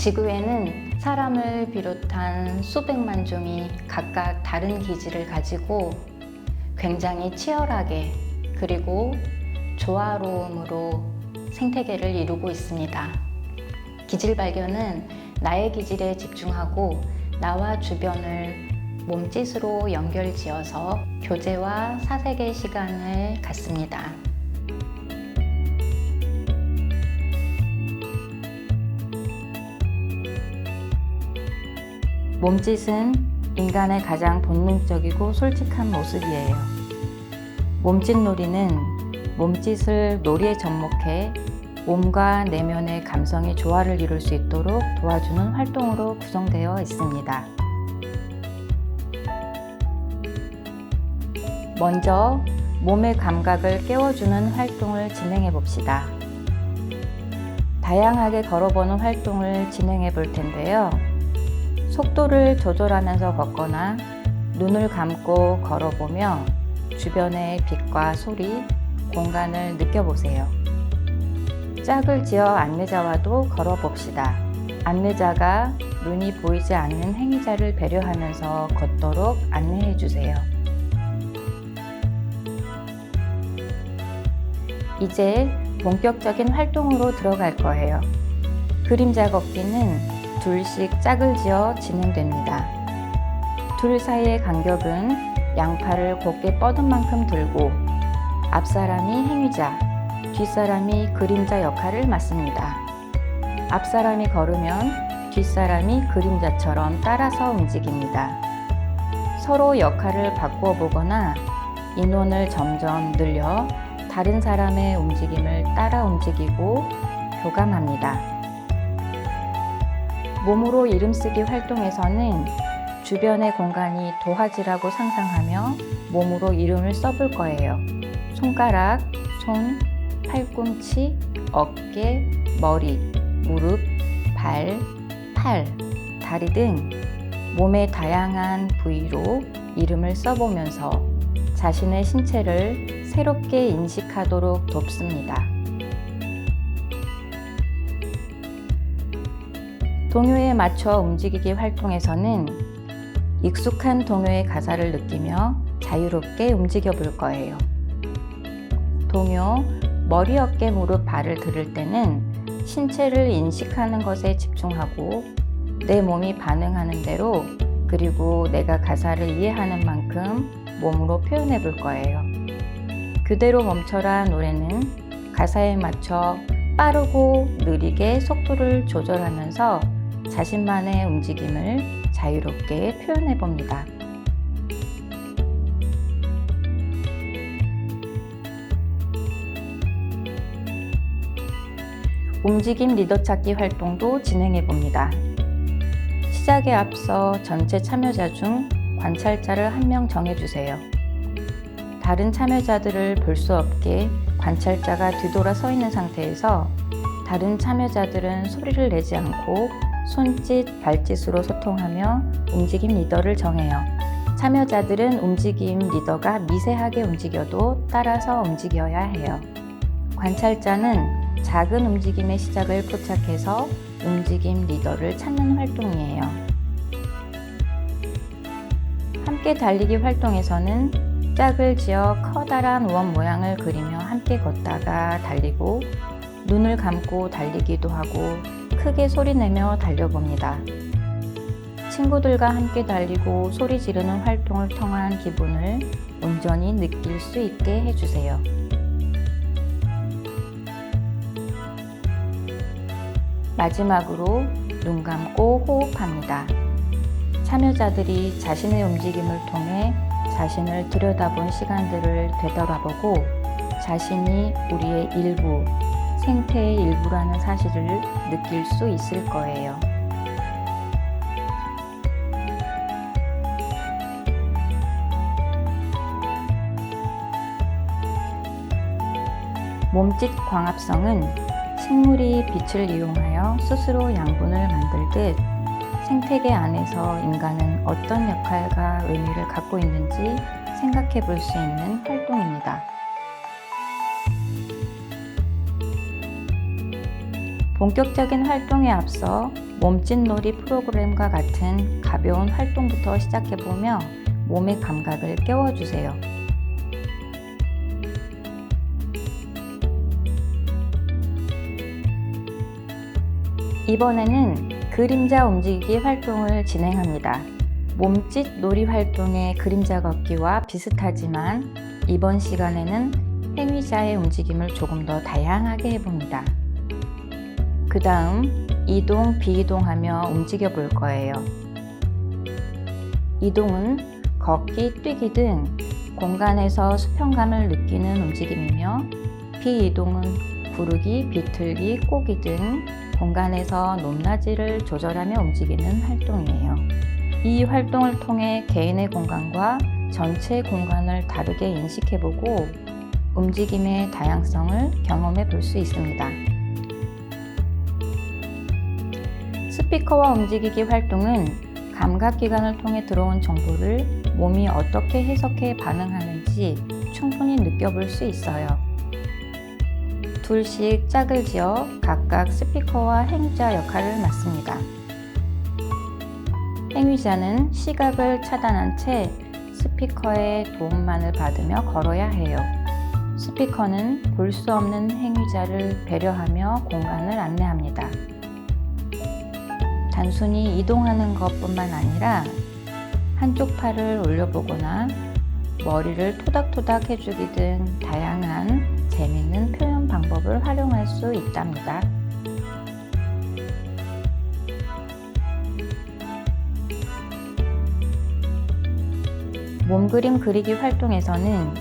지구에는 사람을 비롯한 수백만 종이 각각 다른 기질을 가지고 굉장히 치열하게 그리고 조화로움으로 생태계를 이루고 있습니다. 기질 발견은 나의 기질에 집중하고 나와 주변을 몸짓으로 연결지어서 교제와 사색의 시간을 갖습니다. 몸짓은 인간의 가장 본능적이고 솔직한 모습이에요. 몸짓놀이는 몸짓을 놀이에 접목해 몸과 내면의 감성의 조화를 이룰 수 있도록 도와주는 활동으로 구성되어 있습니다. 먼저 몸의 감각을 깨워주는 활동을 진행해 봅시다. 다양하게 걸어보는 활동을 진행해 볼 텐데요. 속도를 조절하면서 걷거나 눈을 감고 걸어보며 주변의 빛과 소리, 공간을 느껴보세요. 짝을 지어 안내자와도 걸어봅시다. 안내자가 눈이 보이지 않는 행위자를 배려하면서 걷도록 안내해 주세요. 이제 본격적인 활동으로 들어갈 거예요. 그림자 걷기는 둘씩 짝을 지어 진행됩니다. 둘 사이의 간격은 양팔을 곧게 뻗은 만큼 들고 앞사람이 행위자, 뒷사람이 그림자 역할을 맡습니다. 앞사람이 걸으면 뒷사람이 그림자처럼 따라서 움직입니다. 서로 역할을 바꾸어 보거나 인원을 점점 늘려 다른 사람의 움직임을 따라 움직이고 교감합니다. 몸으로 이름쓰기 활동에서는 주변의 공간이 도화지라고 상상하며 몸으로 이름을 써볼 거예요. 손가락, 손, 팔꿈치, 어깨, 머리, 무릎, 발, 팔, 다리 등 몸의 다양한 부위로 이름을 써보면서 자신의 신체를 새롭게 인식하도록 돕습니다. 동요에 맞춰 움직이기 활동에서는 익숙한 동요의 가사를 느끼며 자유롭게 움직여 볼 거예요. 동요, 머리, 어깨, 무릎, 발을 들을 때는 신체를 인식하는 것에 집중하고 내 몸이 반응하는 대로 그리고 내가 가사를 이해하는 만큼 몸으로 표현해 볼 거예요. 그대로 멈춰라 노래는 가사에 맞춰 빠르고 느리게 속도를 조절하면서 자신만의 움직임을 자유롭게 표현해 봅니다. 움직임 리더 찾기 활동도 진행해 봅니다. 시작에 앞서 전체 참여자 중 관찰자를 한 명 정해주세요. 다른 참여자들을 볼 수 없게 관찰자가 뒤돌아 서 있는 상태에서 다른 참여자들은 소리를 내지 않고 손짓, 발짓으로 소통하며 움직임 리더를 정해요. 참여자들은 움직임 리더가 미세하게 움직여도 따라서 움직여야 해요. 관찰자는 작은 움직임의 시작을 포착해서 움직임 리더를 찾는 활동이에요. 함께 달리기 활동에서는 짝을 지어 커다란 원 모양을 그리며 함께 걷다가 달리고 눈을 감고 달리기도 하고 크게 소리내며 달려봅니다. 친구들과 함께 달리고 소리 지르는 활동을 통한 기분을 온전히 느낄 수 있게 해주세요. 마지막으로 눈 감고 호흡합니다. 참여자들이 자신의 움직임을 통해 자신을 들여다본 시간들을 되돌아보고 자신이 우리의 일부, 생태의 일부라는 사실을 느낄 수 있을 거예요. 몸짓 광합성은 식물이 빛을 이용하여 스스로 양분을 만들듯 생태계 안에서 인간은 어떤 역할과 의미를 갖고 있는지 생각해 볼 수 있는 활동입니다. 본격적인 활동에 앞서 몸짓놀이 프로그램과 같은 가벼운 활동부터 시작해보며 몸의 감각을 깨워주세요. 이번에는 그림자 움직이기 활동을 진행합니다. 몸짓 놀이 활동의 그림자 걷기와 비슷하지만 이번 시간에는 행위자의 움직임을 조금 더 다양하게 해봅니다. 그 다음 이동, 비이동하며 움직여 볼 거예요. 이동은 걷기, 뛰기 등 공간에서 수평감을 느끼는 움직임이며 비이동은 구르기, 비틀기, 꼬기 등 공간에서 높낮이를 조절하며 움직이는 활동이에요. 이 활동을 통해 개인의 공간과 전체 공간을 다르게 인식해보고 움직임의 다양성을 경험해 볼 수 있습니다. 스피커와 움직이기 활동은 감각기관을 통해 들어온 정보를 몸이 어떻게 해석해 반응하는지 충분히 느껴볼 수 있어요. 둘씩 짝을 지어 각각 스피커와 행위자 역할을 맡습니다. 행위자는 시각을 차단한 채 스피커의 도움만을 받으며 걸어야 해요. 스피커는 볼 수 없는 행위자를 배려하며 공간을 안내합니다. 단순히 이동하는 것뿐만 아니라 한쪽 팔을 올려보거나 머리를 토닥토닥 해주기 등 다양한 재미있는 표현 방법을 활용할 수 있답니다. 몸그림 그리기 활동에서는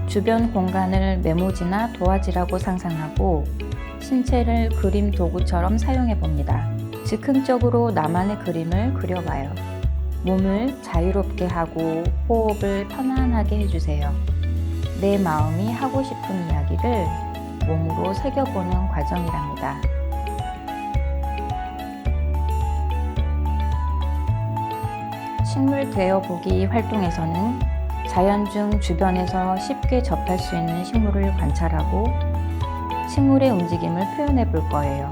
주변 공간을 메모지나 도화지라고 상상하고 신체를 그림 도구처럼 사용해 봅니다. 즉흥적으로 나만의 그림을 그려봐요. 몸을 자유롭게 하고 호흡을 편안하게 해주세요. 내 마음이 하고 싶은 이야기를 몸으로 새겨보는 과정이랍니다. 식물 되어보기 활동에서는 자연 중 주변에서 쉽게 접할 수 있는 식물을 관찰하고 식물의 움직임을 표현해 볼 거예요.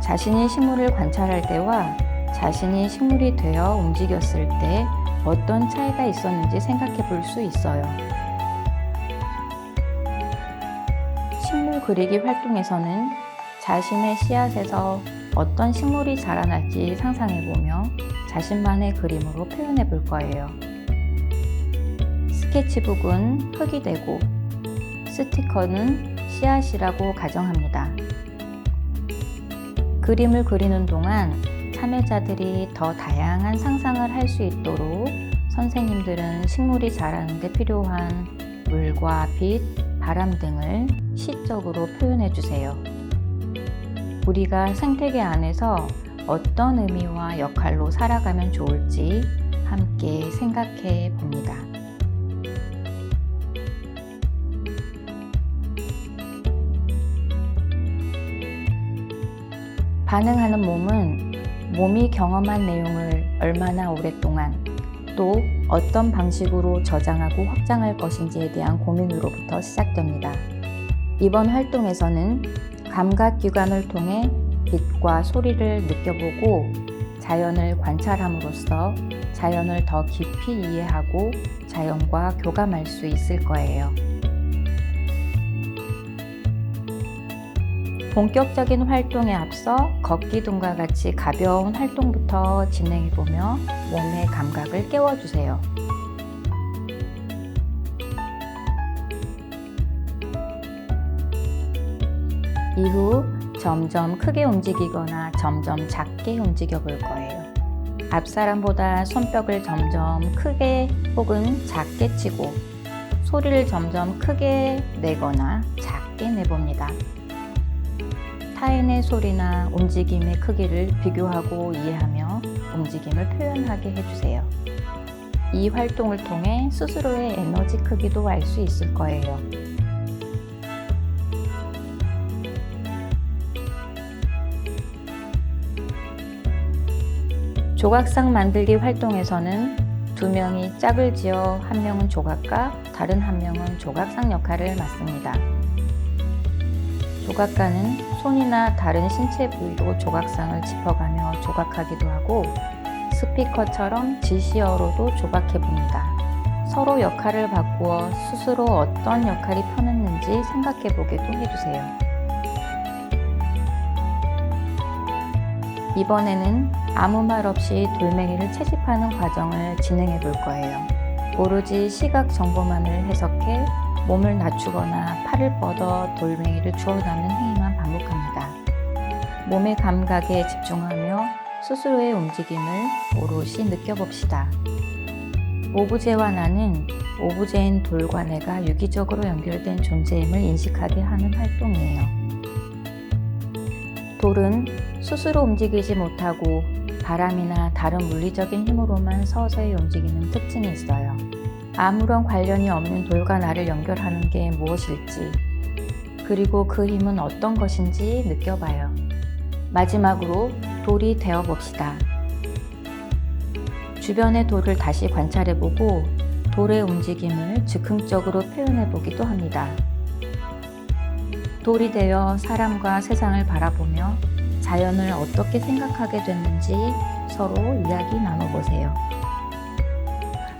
자신이 식물을 관찰할 때와 자신이 식물이 되어 움직였을 때 어떤 차이가 있었는지 생각해 볼 수 있어요. 식물 그리기 활동에서는 자신의 씨앗에서 어떤 식물이 자라날지 상상해 보며 자신만의 그림으로 표현해 볼 거예요. 스케치북은 흙이 되고 스티커는 씨앗이라고 가정합니다. 그림을 그리는 동안 참여자들이 더 다양한 상상을 할 수 있도록 선생님들은 식물이 자라는 데 필요한 물과 빛, 바람 등을 시적으로 표현해 주세요. 우리가 생태계 안에서 어떤 의미와 역할로 살아가면 좋을지 함께 생각해 봅니다. 반응하는 몸은 몸이 경험한 내용을 얼마나 오랫동안 또 어떤 방식으로 저장하고 확장할 것인지에 대한 고민으로부터 시작됩니다. 이번 활동에서는 감각기관을 통해 빛과 소리를 느껴보고 자연을 관찰함으로써 자연을 더 깊이 이해하고 자연과 교감할 수 있을 거예요. 본격적인 활동에 앞서 걷기 등과 같이 가벼운 활동부터 진행해보며 몸의 감각을 깨워주세요. 이후 점점 크게 움직이거나 점점 작게 움직여 볼 거예요. 앞 사람보다 손뼉을 점점 크게 혹은 작게 치고 소리를 점점 크게 내거나 작게 내봅니다. 타인의 소리나 움직임의 크기를 비교하고 이해하며 움직임을 표현하게 해주세요. 이 활동을 통해 스스로의 에너지 크기도 알 수 있을 거예요. 조각상 만들기 활동에서는 두 명이 짝을 지어 한 명은 조각가, 다른 한 명은 조각상 역할을 맡습니다. 조각가는 손이나 다른 신체 부위로 조각상을 짚어가며 조각하기도 하고 스피커처럼 지시어로도 조각해 봅니다. 서로 역할을 바꾸어 스스로 어떤 역할이 편했는지 생각해 보게도 해주세요. 이번에는 아무 말 없이 돌멩이를 채집하는 과정을 진행해 볼 거예요. 오로지 시각 정보만을 해석해 몸을 낮추거나 팔을 뻗어 돌멩이를 주워 담는 행위만 반복합니다. 몸의 감각에 집중하며 스스로의 움직임을 오롯이 느껴봅시다. 오브제와 나는 오브제인 돌과 내가 유기적으로 연결된 존재임을 인식하게 하는 활동이에요. 돌은 스스로 움직이지 못하고 바람이나 다른 물리적인 힘으로만 서서히 움직이는 특징이 있어요. 아무런 관련이 없는 돌과 나를 연결하는 게 무엇일지, 그리고 그 힘은 어떤 것인지 느껴봐요. 마지막으로 돌이 되어봅시다. 주변의 돌을 다시 관찰해보고 돌의 움직임을 즉흥적으로 표현해보기도 합니다. 돌이 되어 사람과 세상을 바라보며 자연을 어떻게 생각하게 됐는지 서로 이야기 나눠보세요.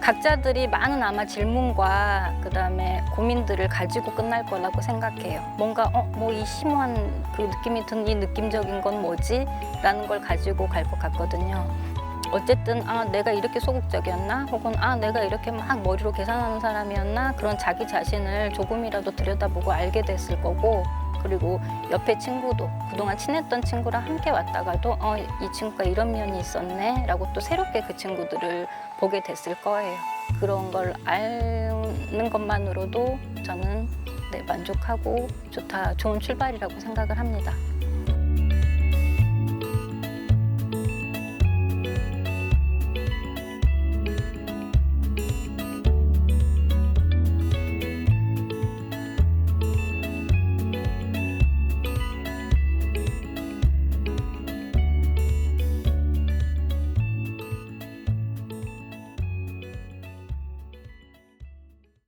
각자들이 많은 아마 질문과 그다음에 고민들을 가지고 끝날 거라고 생각해요. 뭔가 뭐 이 심오한 그 느낌이 든 이 느낌적인 건 뭐지? 라는 걸 가지고 갈 것 같거든요. 어쨌든 내가 이렇게 소극적이었나? 혹은 내가 이렇게 막 머리로 계산하는 사람이었나? 그런 자기 자신을 조금이라도 들여다보고 알게 됐을 거고, 그리고 옆에 친구도 그동안 친했던 친구랑 함께 왔다가도 이 친구가 이런 면이 있었네 라고 또 새롭게 그 친구들을 보게 됐을 거예요. 그런 걸 아는 것만으로도 저는 만족하고 좋은 출발이라고 생각을 합니다.